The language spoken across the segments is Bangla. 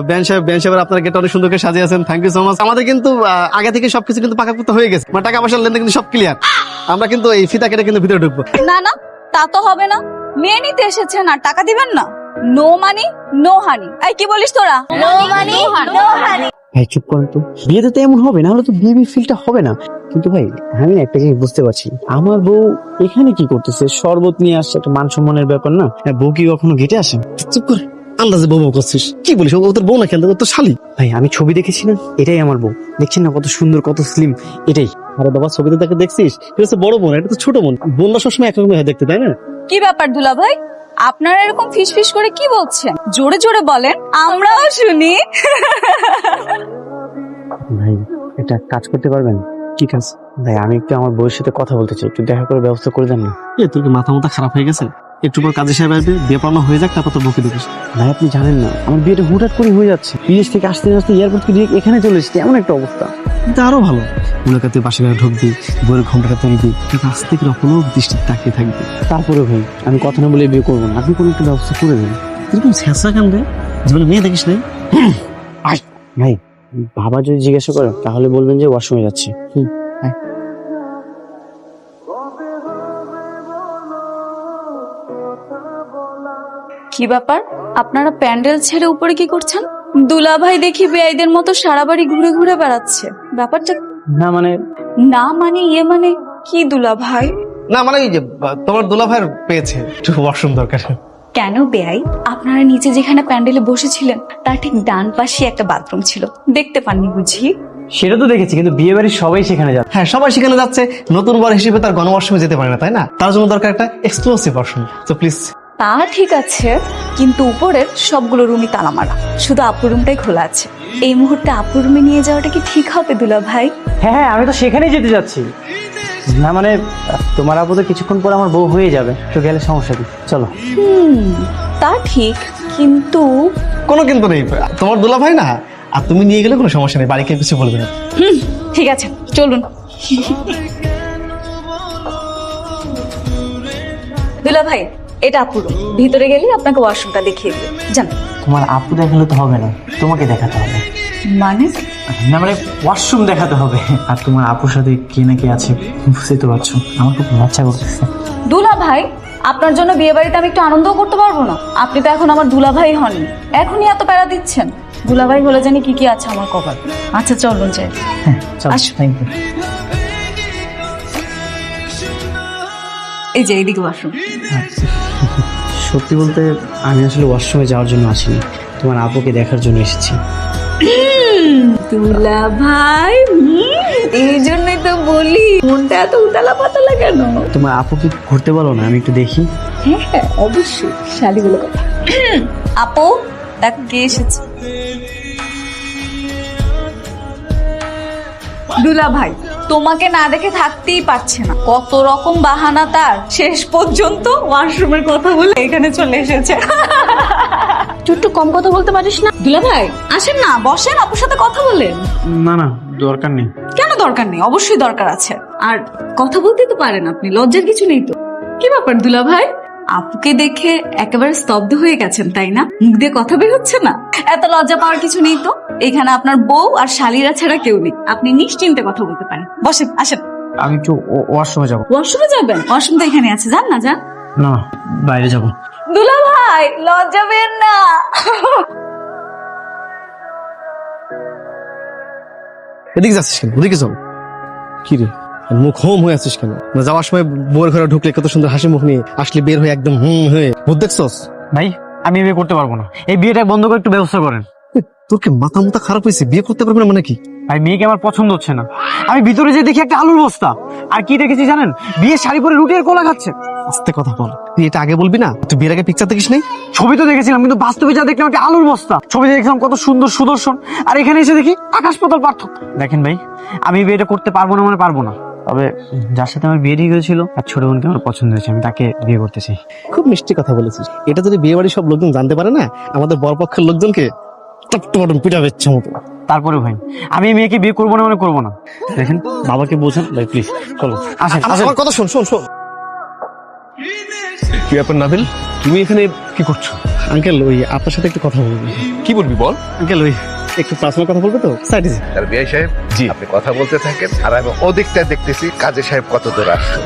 ব্যান সাহেব আপনার গেটটা অনেক সুন্দর করে সাজিয়েছেন, থ্যাংক ইউ সো মাচ। আমাদের কিন্তু আগে থেকে সবকিছু কিন্তু পাকাপোক্ত হয়ে গেছে, মানে টাকা পয়সার লেনদেন কিন্তু সব ক্লিয়ার। আমরা কিন্তু এই ফিতা কেটে কিন্তু ভিতরে ঢুকবো। না না, তা তো হবে না। মেয়ে নিতে এসেছেন আর টাকা দিবেন না? No money no honey. এই কি বলিস তোরা? No money no honey. ভাই চুপ করেন তো, বিয়েতে তো এমন হবে না, হলে তো বিয়ে ফিলটা হবে না। কিন্তু ভাই আমি একটা জিনিস বুঝতে পারছি, আমার বউ এখানে কি করতেছে? শরবত নিয়ে আসছে, একটা মান সম্মানের ব্যাপার না? বউ কি কখনো গেটে আসে? চুপ করে আন্দাজে বউ করছিস, কি বলিস? ও তোর বউ না, কেন তোর তো শালি। ভাই আমি ছবি দেখেছি না, এটাই আমার বউ। দেখছেন না কত সুন্দর, কত স্লিম, এটাই। আরে বাবা, ছবিতে তাকে দেখছিস, এটা হচ্ছে বড় বোন, এটা তো ছোট বোন। বোনরা সবসময় একরকম হয় দেখতে, তাই না? কি ব্যাপার দুলা ভাই, আপনারা এরকম ফিস করে কি বলছেন? জোরে জোরে বলেন, আমরাও শুনি। ভাই এটা কাজ করতে পারবেন? কি কাজ? ভাই আমি একটু আমার বউয়ের সাথে কথা বলতে চাই, একটু দেখা করে ব্যবস্থা করে দেন না। তোর কি মাথা খারাপ হয়ে গেছে? একটু পর কাজে সাহেব আসবে, বিয়ে পড়ানো হয়ে যাক, তারপর তোর বউকে দেখিস। ভাই আপনি জানেন না, আমার বিয়েটা হুটহাট করে হয়ে যাচ্ছে। বিদেশ থেকে আসতে আসতে এয়ারপোর্ট থেকে এখানে চলে এসেছি, এমন একটা অবস্থা। কিন্তু আরো ভালো, মনে তুই বাসা ঘরে ঢুকবি, বইয়ের ঘন্টাটা তুলবি, কাছ থেকে অপলক দৃষ্টি তাকিয়ে থাকবি। তারপরে ভাই আমি কথা না বলে বিয়ে করবো না, আপনি কোনো একটা ব্যবস্থা করে দেন। এরকম শেষা কেন রে? জীবনে মেয়ে দেখিস নাই? ভাই বাবা যদি জিজ্ঞাসা করে তাহলে বলবেন যে ওয়াশরুমে যাচ্ছি। কি ব্যাপার, আপনারা প্যান্ডেল ছেড়ে উপরে কি করছেন? দুলা ভাই দেখি বেআইদের মতো সারা বাড়ি ঘুরে ঘুরে বেড়াচ্ছে, ব্যাপারটা? না মানে মানে কি দুলা ভাই? না মানে এই যে তোমার দুলা ভাইয়ের পেয়েছে একটু ওয়াশরুম দরকার। কেন বেআই, আপনারা নিচে যেখানে প্যান্ডেলে বসেছিলেন তার ঠিক ডান পাশে একটা বাথরুম ছিল, দেখতে পাননি বুঝি? সেটা তো দেখেছি, কিন্তু বিয়ে বাড়ির সবাই সেখানে যাচ্ছে। হ্যাঁ, সবাই সেখানে যাচ্ছে, নতুন বর হিসেবে তার গণওয়াশরুমে যেতে পারে না, তাই না? তার জন্য দরকার একটা এক্সক্লুসিভ ওয়াশরুম। তো প্লিজ। তা ঠিক আছে, কিন্তু উপরের সবগুলো রুমই তালা মারা, শুধু আপুর রুমটাই খোলা আছে। এই মুহূর্তে আপুর রুমে নিয়ে যাওয়াটা কি ঠিক হবে দুলা ভাই? হ্যাঁ আমি তো সেখানেই যেতে যাচ্ছি। না মানে তোমার আপু তো কিছুক্ষণ পর আমার বউ হয়ে যাবে, তো গেলে সমস্যা কি? চলো। তা ঠিক, কিন্তু কোনো কিন্তু নেই, তোমার দুলা ভাই না, আর তুমি নিয়ে গেলে কোনো সমস্যা নেই, বাড়িকে কিছু বলবে না। ঠিক আছে চলুন। দুলা ভাই এটা আপুর room, ভিতরে গেলে আপনাকে ওয়াশরুমটা দেখিয়ে দেবে, জান। তোমার আপু দেখালে তো হবে না, তোমাকে দেখাতে হবে। মানে? না মানে ওয়াশরুম দেখাতে হবে। আর তোমার আপুর সাথে কে না কে আছে বুঝতেই তো পারছো, আমার খুব লজ্জা করতেছে। দুলা ভাই আপনার জন্য বিয়ে বাড়িতে আমি একটু আনন্দও করতে পারবো না? আপনি তো এখন আমার দুলা ভাই হননি, এখনই এত প্যারা দিচ্ছেন। দুলা ভাই হলে জানি কি কি আছে আমার কপাল। আচ্ছা চলুন যাই। হ্যাঁ চলো, আসো। Thank you. এই যে এইদিকে ওয়াশরুম। সত্যি বলতে আমি আসলে ওয়াশরুমে যাওয়ার জন্য আসিনি, তোমার আপুকে দেখার জন্য এসেছি। দুলা ভাই, এই জন্যই তো বলি মনটা এত উতালা পাতালা কেন? তোমার আপুকে ঘুরতে বলো না, আমি একটু দেখি। হ্যাঁ অবশ্যই, শালি বলে কথা। আপু দেখ কে এসেছে। দুলা ভাই তোমাকে না দেখে থাকতেই পারছে না, কত রকম বাহানা তার, শেষ পর্যন্ত ওয়াশরুমের কথা বলে এখানে চলে এসেছে। তুই একটু কম কথা বলতে পারিস না? দুলা ভাই আসেন না, বসেন, আপুর সাথে কথা বলেন। না না দরকার নেই। কেন দরকার নেই? অবশ্যই দরকার আছে। আর কথা বলতেই তো পারেন আপনি, লজ্জার কিছু নেই তো। কি ব্যাপার দুলা ভাই, আপুকে দেখে একেবারে স্তব্ধ হয়ে গেছেন তাই না? মুখ দিয়ে কথা বের হচ্ছে না? এত লজ্জা পাওয়ার কিছু নেই তো, এখানে আপনার বউ আর শালীরা ছাড়া কেউ নেই, আপনি নিশ্চিন্তে কথা বলতে পারেন। বসেন, আসেন। আমি একটু ওয়াশরুমে যাবো। ওয়াশরুমে যাবেন? ওয়াশরুম তো এখানে আছে, যান না যান। না বাইরে যাবো। দুলা ভাই লজ্জা পেন না। এদিকে যাচ্ছিস কেন? ওদিকে যাও। কি রে, মুখ হোম হয়ে আছিস কেন? যাওয়ার সময় বউয়ের ঘরে ঢুকলে কত সুন্দর হাসি মুখ নিয়ে আসলে, বের হয়ে একদম হয়ে ভূত দেখছস? ভাই আমি বিয়ে করতে পারবো না, এই বিয়েটা বন্ধ করে একটু ব্যবস্থা করেন। তোর কি মাথা মুথা খারাপ হয়েছে? বিয়ে করতে পারবে না মানে কি? ভাই মেয়েকে আমার পছন্দ হচ্ছে না। আমি ভিতরে যে দেখি একটা আলুর বস্তা, আর কি দেখেছি জানেন? বিয়ে শাড়ি পরে রুটি আর কোলা খাচ্ছে। আস্তে কথা বল, তুই এটা আগে বলবি না? তুই বিয়ের আগে পিকচার দেখিস নাই? ছবি তো দেখেছিলাম, কিন্তু বাস্তবে যা দেখলাম একটা আলুর বস্তা। ছবিতে দেখলাম কত সুন্দর সুদর্শন, আর এখানে এসে দেখি আকাশ পাতাল পার্থক্য। দেখেন ভাই আমি বিয়েটা করতে পারবো না মানে পারবো না, তবে যার সাথে আমার বিয়ে ঠিক হয়েছিল আর ছোট বোনকে আমার পছন্দ হয়েছে, আমি তাকে বিয়ে করতে চাই। খুব মিষ্টি কথা বলেছিস। এটা যদি বিয়ে বাড়ির সব লোকজন জানতে পারে না, আমাদের বরপক্ষের লোকজনকে টপটম পিটাবে ইচ্ছা মতো। তারপরে ভাই আমি এই মেয়েকে বিয়ে করবো না মানে করবো না। দেখেন বাবাকে বোঝান ভাই প্লিজ, চলো আসেন। আমার কথা শোন। কি ব্যাপার নাবিল, তুমি এখানে কি করছো? আঙ্কেল ওই আপনার সাথে একটু কথা বলবো। কি বলবি বল। আঙ্কেল ওই একটু পার্সোনাল কথা বলবে তো, সাইডে যে। আর বিআই সাহেব, জি। আপনি কথা বলতে থাকেন আর আমি ওদিকটা দেখতেছি কাজী সাহেব কত দূর আসছে।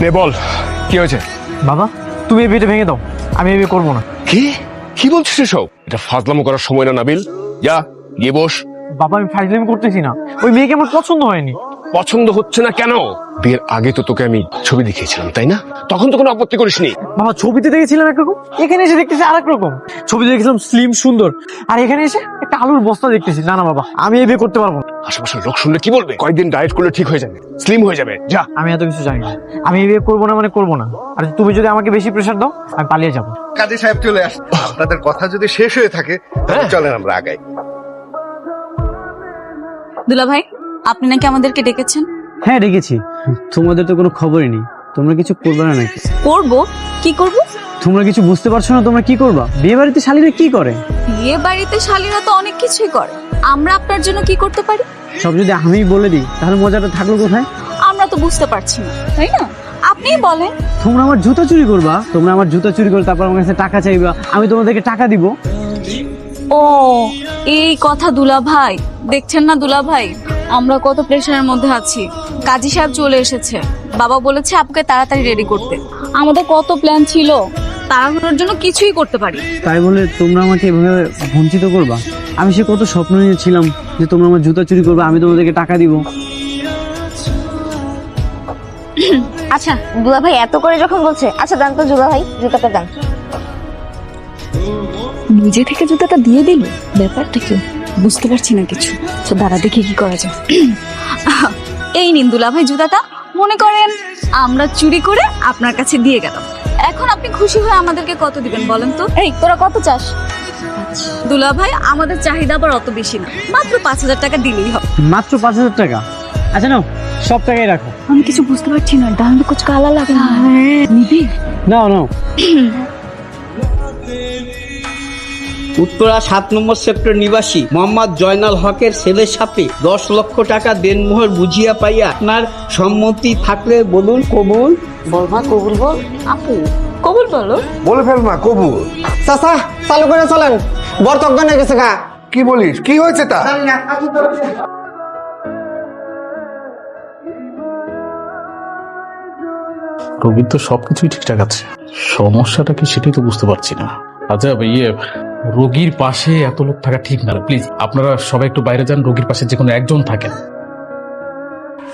নে বল, কি হয়েছে? বাবা তুমি এই বিয়েটা ভেঙে দাও, আমি এই বিয়ে করবো না। কি কি বলছিস এসব? এটা ফাজলামো করার সময় না নাবিল, যা গিয়ে বস। বাবা আমি ফাইজলামি করতেছি না, ওই মেয়েকে আমার পছন্দ হয়নি। পছন্দ হচ্ছে না কেন? বিয়ের আগে তো তোকে আমি ছবি দেখিয়েছিলাম তাই না? তখন তো কোনো আপত্তি করিসনি। বাবা ছবিতে দেখেছিলাম একরকম, এখানে এসে দেখতেছি আর এক রকম। ছবিতে দেখেছিলাম স্লিম সুন্দর, আর এখানে এসে একটা আলুর বস্তা দেখতেছি। না না বাবা, আমি এই বিয়ে করতে পারবো না। আশেপাশের লোক শুনলে কি বলবে? কয়েকদিন ডায়েট করলে ঠিক হয়ে যাবে, স্লিম হয়ে যাবে, যা। আমি এত কিছু জানি না, আমি এই বিয়ে করবো না মানে করবো না। আর তুমি যদি আমাকে বেশি প্রেশার দাও আমি পালিয়ে যাবো। কাজী সাহেব চলে আসছে, আপনাদের কথা যদি শেষ হয়ে থাকে তাহলে চলেন আমরা আগাই। দুলা ভাই, আপনি নাকি আমাদেরকে ডেকেছেন? হ্যাঁ ডেকেছি, তোমাদের তো কোনো খবরই নেই। তোমরা কিছু করবে না নাকি? করব? কি করব? তোমরা কিছু বুঝতে পারছো না তোমরা কি করবা? বিয়ে বাড়িতে শালীরা কি করে? বিয়ে বাড়িতে শালীরা তো অনেক কিছুই করে, আমরা আপনার জন্য কি করতে পারি? সব যদি আমি বলে দিই তাহলে মজাটা থাকলো কোথায়? আমরা তো বুঝতে পারছি না, তাই না? আপনিই বলেন। তোমরা আমার জুতা চুরি করবা, তোমরা আমার জুতা চুরি করে তারপর আমার কাছে টাকা চাইবা, আমি তোমাদেরকে টাকা দিব। ও এই কথা দুলা ভাই, দেখছেন না দুলা ভাই আমরা কত প্রেশারের মধ্যে আছি। কাজী সাহেব চলে এসেছে, বাবা বলেছে আপনাকে তাড়াতাড়ি রেডি করতে। আমাদের কত প্ল্যান ছিল, তাড়াহুড়োর জন্য কিছুই করতে পারি। তাই বলে তোমরা আমাকে এভাবে বঞ্চিত করবা? আমি সে কত স্বপ্ন নিয়েছিলাম যে তোমরা আমার জুতা চুরি করবে, আমি তোমাদেরকে টাকা দিব। আচ্ছা দুলা ভাই এত করে যখন বলছে, আচ্ছা দান তো দুলা ভাই, জুতাটা দান। নিজে থেকে জুতাটা দিয়ে দিল, ব্যাপারটা কি বুঝতে পারছি না কিছু। তো দাঁড়া দেখি কি করা যায়। এই নিন দুলা ভাই জুতাটা, মনে করেন আমরা চুরি করে আপনার কাছে দিয়ে গেলাম। এখন আপনি খুশি হয়ে আমাদেরকে কত দিবেন বলেন তো? এই তোরা কত চাস? দুলা ভাই আমাদের চাহিদা আবার অত বেশি না, মাত্র 5,000 টাকা দিলেই হবে। মাত্র 5,000 টাকা? আচ্ছা নাও, সব টাকাই রাখো। আমি কিছু বুঝতে পারছি না, ডান কুচ কালা লাগে না। নিবি? নাও নাও। উত্তরা 7 নম্বর সেক্টর নিবাসী মোহাম্মদ জয়নাল হকের ছেলের সাথে 10 লক্ষ টাকা দেনমোহর বুঝিয়া পাইয়া আপনার সম্মতি থাকলে বলুন কবুল। বলবা কবুল বল। আপু কবুল বলো। বলে ফেল মা, কবুল। চাচা চালু করে চলেন, বর তজ্ঞান হয়ে গেছে গা। কি বলিস, কি হয়েছে তা? রোগীর তো সবকিছুই ঠিকঠাক আছে, সমস্যাটা কি সেটাই তো বুঝতে পারছি না। আচ্ছা রোগীর পাশে এত লোক থাকা ঠিক না, প্লিজ আপনারা সবাই একটু বাইরে যান, রোগীর পাশে যে কোনো একজন থাকেন।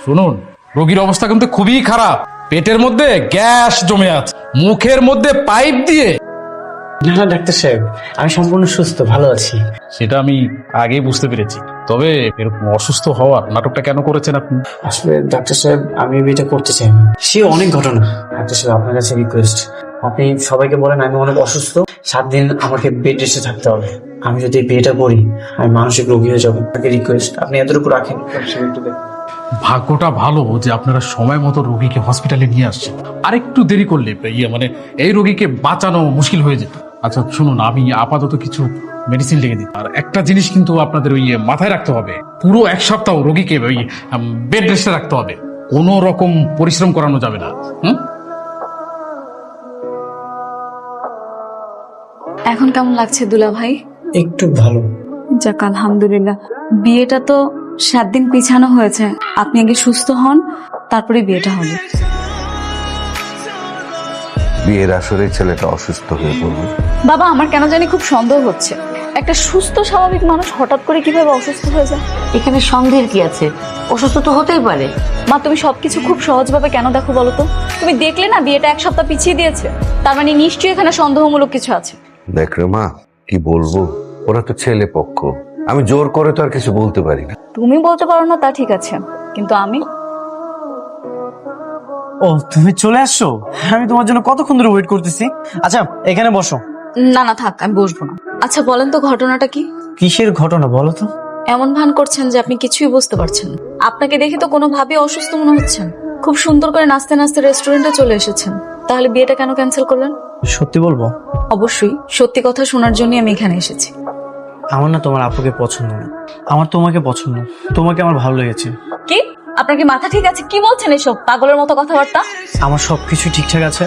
শুনুন, রোগীর অবস্থা কিন্তু খুবই খারাপ, পেটের মধ্যে গ্যাস জমে আছে, মুখের মধ্যে পাইপ দিয়ে। না ডাক্তার সাহেব, আমি সম্পূর্ণ সুস্থ, ভালো আছি। সেটা আমি আগেই বুঝতে পেরেছি, তবে এরকম অসুস্থ হওয়ার নাটকটা কেন করেছেন আপনি? আসলে ডাক্তার সাহেব আমি বিয়েটা করতে চাই না। সে অনেক ঘটনা। ডাক্তার সাহেব আপনার কাছে রিকোয়েস্ট, আপনি সবাইকে বলেন আমি অনেক অসুস্থ, 7 দিন আমাকে বেড রেস্টে থাকতে হবে। আমি যদি বিয়েটা করি আমি মানসিক রোগী হয়ে যাবো। আপনাকে রিকোয়েস্ট, আপনি এতটুকু রাখেন। ভাগ্যটা ভালো যে আপনারা সময় মতো রোগীকে হসপিটালে নিয়ে আসছেন, আর একটু দেরি করলে এই রোগীকে বাঁচানো মুশকিল হয়ে যেত। আচ্ছা শুনুন, আমি আপাতত কিছু মেডিসিন লিখে দিই। আর একটা জিনিস কিন্তু আপনাদের মাথায় রাখতে হবে, পুরো 1 সপ্তাহ রোগীকে বেড রেস্টে রাখতে হবে, কোনো রকম পরিশ্রম করানো যাবে না। এখন কেমন লাগছে দুলা ভাই? একটু ভালো। যাক আলহামদুলিল্লাহ। বিয়েটা তো 7 দিন পিছানো হয়েছে, আপনি আগে সুস্থ হন, তারপরে বিয়েটা হবে। বিয়ের আসরে ছেলেটা অসুস্থ হয়ে পড়বে। বাবা আমার কেন জানি খুব সন্দেহ হচ্ছে, একটা সুস্থ স্বাভাবিক মানুষ হঠাৎ করে কিভাবে অসুস্থ হয়ে যায়? এখানে সন্দেহের কি আছে? অসুস্থ তো হতেই পারে। মা তুমি সবকিছু খুব সহজভাবে কেন দেখো বলো তো? তুমি দেখলে না বিয়েটা 1 সপ্তাহ পিছিয়ে দিয়েছে, তার মানে নিশ্চয়ই এখানে সন্দেহমূলক কিছু আছে। দেখ রে মা, কি বলবো, ওরা তো ছেলে পক্ষ, আমি জোর করে তো আর কিছু বলতে পারি না। তুমি বলতে পারো না তা ঠিক আছে, কিন্তু আমি। ও তুমি চলে আসছো? আমি তোমার জন্য কতক্ষণ ধরে ওয়েট করতেছি। আচ্ছা এখানে বসো। না না থাক, আমি বসবো না। আচ্ছা বলেন তো ঘটনাটা কি? কিসের ঘটনা বলো তো? এমন ভান করছেন যে আপনি কিছুই বুঝতে পারছেন না। আপনাকে দেখে তো কোনোভাবেই অসুস্থ মনে হচ্ছেন। খুব সুন্দর করে নাচতে নাচতে রেস্টুরেন্টে চলে এসেছেন, তাহলে বিয়েটা কেন ক্যান্সেল করলেন? সত্যি বলবো? অবশ্যই সত্যি কথা শোনার জন্যই আমি এখানে এসেছি। আমার না তোমার আপুকে পছন্দ না, আমার তোমাকে পছন্দ। তোমাকে আমার ভালো লেগেছে। কি আপনার কি মাথা ঠিক আছে? কি বলছেন এসব পাগলের মতো কথাবার্তা? আমার সবকিছু ঠিকঠাক আছে,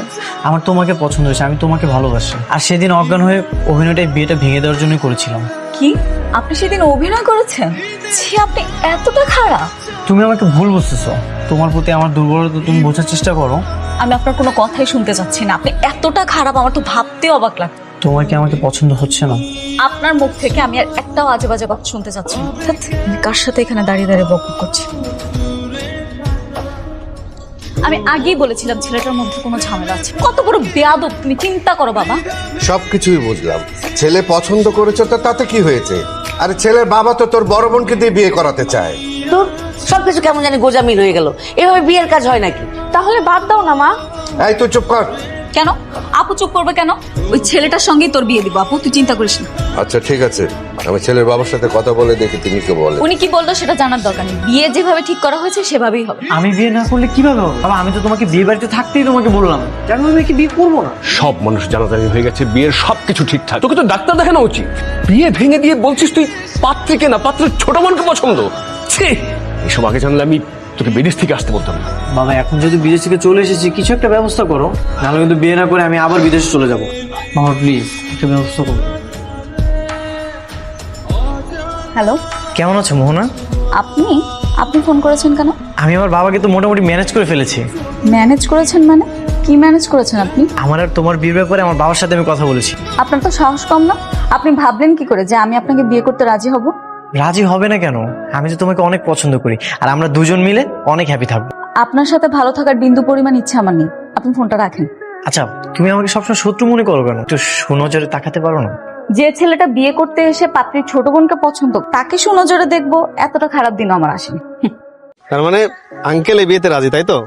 আমার তোমাকে পছন্দ হয়েছে, আমি তোমাকে ভালোবাসি। আর সেদিন অজ্ঞান হয়ে অভিনয়টাই বিয়েটা ভেঙে দেওয়ার জন্যই করেছিলাম। কি আপনি সেদিন অভিনয় করেছেন? ছি, আপনি এতটা খারাপ। তুমি আমাকে ভুল বুঝতেছো, তোমার প্রতি আমার দুর্বলতা তুমি বোঝার চেষ্টা করো। আমি আপনার কোনো কথাই শুনতে চাচ্ছি না। আপনি এতটা খারাপ, আমার তো ভাবতে অবাক লাগছে। তোমার কি আমাকে পছন্দ হচ্ছে না? আপনার মুখ থেকে আমি আর একটাও আজে বাজে কথা শুনতে চাচ্ছি না। ধ্যাৎ, আমি কার সাথে এখানে দাঁড়িয়ে দাঁড়িয়ে বকবক করছি? আমি আগেই বলেছিলাম ছেলেটার মধ্যে কোনো ঝামেলা আছে। কত বড় বেয়াদব তুমি, চিন্তা করো বাবা। সবকিছুই বুঝলাম, ছেলে পছন্দ করেছ তো তাতে কি হয়েছে? আরে ছেলের বাবা তো তোর বড় বোনকে দিয়ে বিয়ে করাতে চায়। তোর সবকিছু কেমন জানি গোজামিল হয়ে গেল। এভাবে বিয়ের কাজ হয় নাকি? তাহলে বাদ দাও না মা। এই তুই চুপ কর। কেন আপু চুপ করবে কেন? ওই ছেলেটার সঙ্গেই তোর বিয়ে দিব আপু, তুই চিন্তা করিস না। আচ্ছা ঠিক আছে, আমি ছেলের বাবার সাথে কথা বলে দেখি তিনি কি বলে। উনি কি বললো সেটা জানার দরকার নেই। বিয়ে যেভাবে ঠিক করা হয়েছে সেভাবেই হবে। আমি বিয়ে না করলে কিভাবে হবে? বাবা, আমি তো তোমাকে বিয়ে বাড়িতে থাকতেই তোমাকে বললাম, কেন আমি কি বিয়ে করবো না? সব মানুষ জানাজানি হয়ে গেছে, বিয়ের সবকিছু ঠিকঠাক। তোকে তো ডাক্তার দেখানো উচিত। বিয়ে ভেঙে দিয়ে বলছিস তুই পাত্রীকে না, পাত্রের ছোট বোনকে পছন্দ। ছি, এসব আগে জানলে আমি তোকে বিদেশ থেকে আসতে বলতাম না। বাবা, এখন যদি বিদেশ থেকে চলে এসেছি, কিছু একটা ব্যবস্থা করো, নাহলে কিন্তু বিয়ে না করে আমি আবার বিদেশে চলে যাবো। বাবা প্লিজ একটা ব্যবস্থা করো। হ্যালো, কেমন আছো মোহনা? আপনি আপনি ফোন করেছেন কেন? আমি আমার বাবাকে তো মোটামুটি ম্যানেজ করে ফেলেছি। ম্যানেজ করেছেন মানে? কি ম্যানেজ করেছেন আপনি? আমার আর তোমার বিয়ের ব্যাপারে আমার বাবার সাথে আমি কথা বলেছি। আপনার তো সাহস কম না? আপনি ভাবলেন কি করে যে আমি আপনাকে বিয়ে করতে রাজি হব? রাজি হবে না কেন? আমি তো তোমাকে অনেক পছন্দ করি, আর আমরা দুজন মিলে অনেক হ্যাপি থাকবো। আপনার সাথে ভালো থাকার বিন্দু পরিমাণ ইচ্ছা আমার নেই। আপনি ফোনটা রাখেন। আচ্ছা, তুমি আমাকে সবসময় শত্রু মনে করো কেন? একটু সুনজরে তাকাতে পারো না? যে ছেলেটা বিয়ে করতে এসে পাত্রীর ছোট বোনকে পছন্দ, তাকে সুনজরে দেখবো, এতটা খারাপ দিন আমার আসেনি। তার মানে আঙ্কেল এই বিয়েতে রাজি, তাই তো?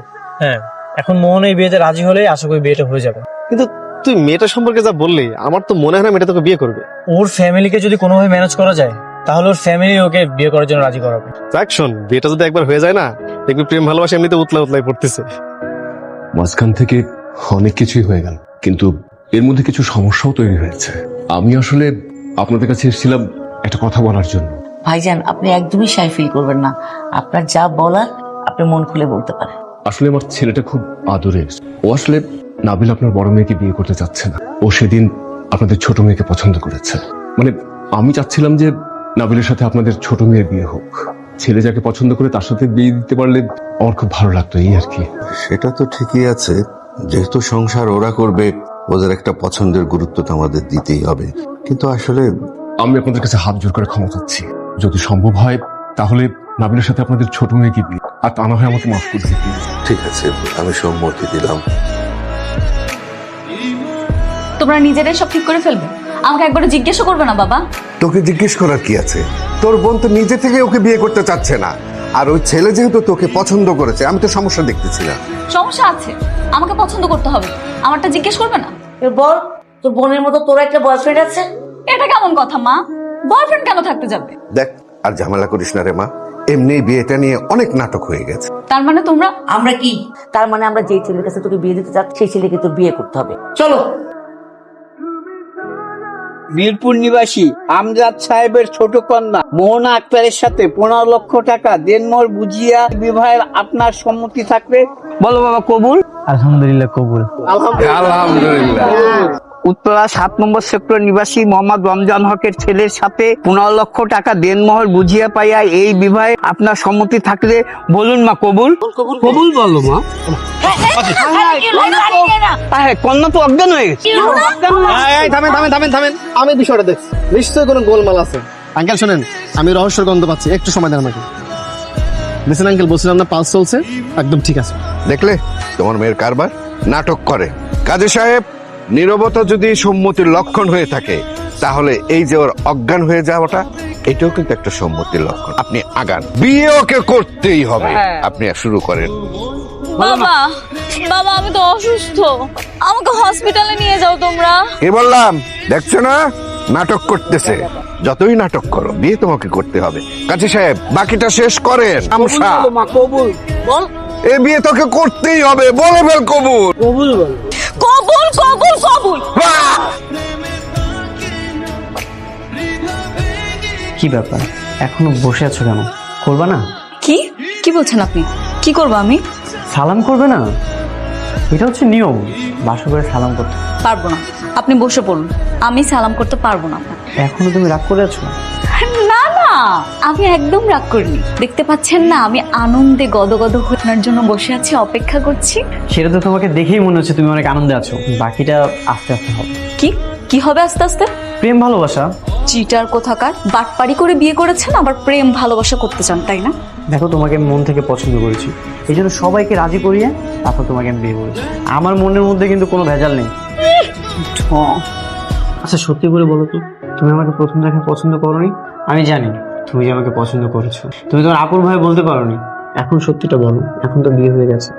হ্যাঁ, এখন মোহন এই বিয়েতে রাজি হলে আশা করি বিয়েটা হয়ে যাবে। কিন্তু তুই মেয়েটা সম্পর্কে যা বললি, আমার তো মনে হয় না মেয়েটা তোকে বিয়ে করবে। ওর ফ্যামিলিকে যদি কোনোভাবে ম্যানেজ করা যায়, তাহলে ওর ফ্যামিলি ওকে বিয়ে করার জন্য রাজি করাবে। দেখ শোন, বিয়েটা যদি একবার হয়ে যায় না, দেখবি প্রেম ভালোবাসা এমনিতে উতলা উতলাই পড়তেছে। মাঝখান থেকে অনেক কিছুই হয়ে গেল, কিন্তু এর মধ্যে কিছু সমস্যাও তৈরি হয়েছে। আমি আসলে আপনাদের কাছে এসেছিলাম একটা কথা বলার জন্য। ভাইজান, আপনি একদমই শাই ফিল করবেন না। আপনার যা বলার আপনি মন খুলে বলতে পারেন। আসলে আমার ছেলেটা খুব আদরের। ও আসলে নাবিল আপনার বড় মেয়েকে বিয়ে করতে চাচ্ছে না। ও সেদিন আপনাদের ছোট মেয়েকে পছন্দ করেছে। মানে আমি চাচ্ছিলাম যে নাবিলের সাথে আপনাদের ছোট মেয়ের বিয়ে হোক। ছেলে যাকে পছন্দ করে তার সাথে বিয়ে দিতে পারলে আমার খুব ভালো লাগতো, এই আর কি। সেটা তো ঠিকই আছে, যেহেতু সংসার ওরা করবে, ওদের একটা পছন্দের গুরুত্ব তো আমাদের দিতেই হবে। কিন্তু আসলে আমি আপনাদের কাছে হাত জোর করে ক্ষমা চাচ্ছি। যদি সম্ভব হয় তাহলে নাবিলের সাথে আপনাদের ছোট মেয়েকে বিয়ে, আর তা না হয় আমাকে মাফ করে দিন। ঠিক আছে, আমি সম্মতি দিলাম। তোমরা নিজেরাই সব ঠিক করে ফেলবে, আমাকে একবার জিজ্ঞেসও করবে না? বাবা, তোকে জিজ্ঞেস করার কি আছে? তোর বোন তো নিজে থেকে ওকে বিয়ে করতে চাচ্ছে না, আর ওই ছেলে যেহেতু তোকে পছন্দ করেছে, আমি তো সমস্যা দেখতেছি না। সমস্যা আছে, আমাকে পছন্দ করতে হবে, আমারটা জিজ্ঞেস করবে না? বল, তোর বোনের মতো তোর একটা বয়ফ্রেন্ড আছে? এটা কেমন কথা মা? বয়ফ্রেন্ড কেন থাকতে যাবে? দেখ, আর ঝামেলা করিস না রে মা, এমনি বিয়েটা নিয়ে অনেক নাটক হয়ে গেছে। তার মানে তোমরা? আমরা কি? তার মানে আমরা যেই ছেলের কাছে তোকে বিয়ে দিতে চাচ্ছি, সেই ছেলেকে তোর বিয়ে করতে হবে। চলো। মিরপুর নিবাসী আমজাদ সাহেবের ছোট কন্যা মোহনা আক্তারের সাথে 15 লক্ষ টাকা দেনমোহর বুঝিয়া বিবাহের আপনার সম্মতি থাকলে বলো বাবা কবুল? আলহামদুলিল্লাহ কবুল। আলহামদুলিল্লাহ। উত্তরা 7 নম্বর সেক্টর নিবাসী মোহাম্মদ রমজান হকের ছেলের সাথে 15 লক্ষ টাকা দেনমোহর বুঝিয়া পাইয়া এই বিবাহে আপনার সম্মতি থাকলে বলুন মা কবুল? কবুল বলো মা। হ্যাঁ, কন্যা তো অজ্ঞান হয়ে গেছে। থামেন, আমি বিষয়টা দেখছি, নিশ্চয়ই কোনো গোলমাল আছে। আঙ্কেল শোনেন, আমি রহস্যের গন্ধ পাচ্ছি, একটু সময় দেন আমাকে। দেখছেন আঙ্কেল, বলছিলাম না পালস চলছে, একদম ঠিক আছে। দেখলে তোমার মেয়ের কারবার নাটক করে। কাজী সাহেব, নীরবতা যদি সম্মতির লক্ষণ হয়ে থাকে, তাহলে এই যে ওর অজ্ঞান হয়ে যাওয়াটা, এটাও কিন্তু একটা সম্মতির লক্ষণ। আপনি আগান, বিয়ে ওকে করতেই হবে। আপনি শুরু করেন। বাবা, বাবা আমি তো অসুস্থ, আমাকে হসপিটালে নিয়ে যাও তোমরা। কি বললাম দেখছো না? নাটক করতেছে। যতই নাটক করো, বিয়ে তোমাকে করতে হবে। কাজী সাহেব, বাকিটা শেষ করেন। আমসা, মা কবুল বল। এই বিয়ে তোকে করতেই হবে, বলে ফেল কবুল। কবুল বল। কবুল কবুল কবুল। কি ব্যাপার, এখনো বসে আছো কেন? করবা না? কি কি বলছেন আপনি? কি করবো আমি? সালাম করবে না? এটা হচ্ছে নিয়ম, বাসর করে সালাম করতে। পারবো না। আপনি বসে পড়ুন, আমি সালাম করতে পারবো না আপনাকে। এখনো তুমি রাগ করে আছো? না না, আমি একদম রাগ করিনি। দেখতে পাচ্ছেন না আমি আনন্দে গদগদ হয়ে আপনার জন্য বসে আছি, অপেক্ষা করছি। সেটা তো তোমাকে দেখেই মনে হচ্ছে তুমি অনেক আনন্দে আছো। বাকিটা আস্তে আস্তে হবে। কি কি হবে আস্তে আস্তে? প্রেম ভালোবাসা। চিটার কোথাকার, বাটপাড়ি করে বিয়ে করেছেন আবার প্রেম ভালোবাসা করতে চান, তাই না? দেখো, তোমাকে আমি মন থেকে পছন্দ করেছি, এই জন্য সবাইকে রাজি করিয়ে তারপর তোমাকে আমি বিয়ে করেছি। আমার মনের মধ্যে কিন্তু কোনো ভেজাল নেই। আচ্ছা সত্যি করে বলো তো, তুমি আমাকে প্রথম দেখায় পছন্দ করোনি? আমি জানি তুমি যে আমাকে পছন্দ করেছো, তুমি তোমার আপুর ভাই বলতে পারোনি। এখন সত্যিটা বলো, এখন তো বিয়ে হয়ে গেছে।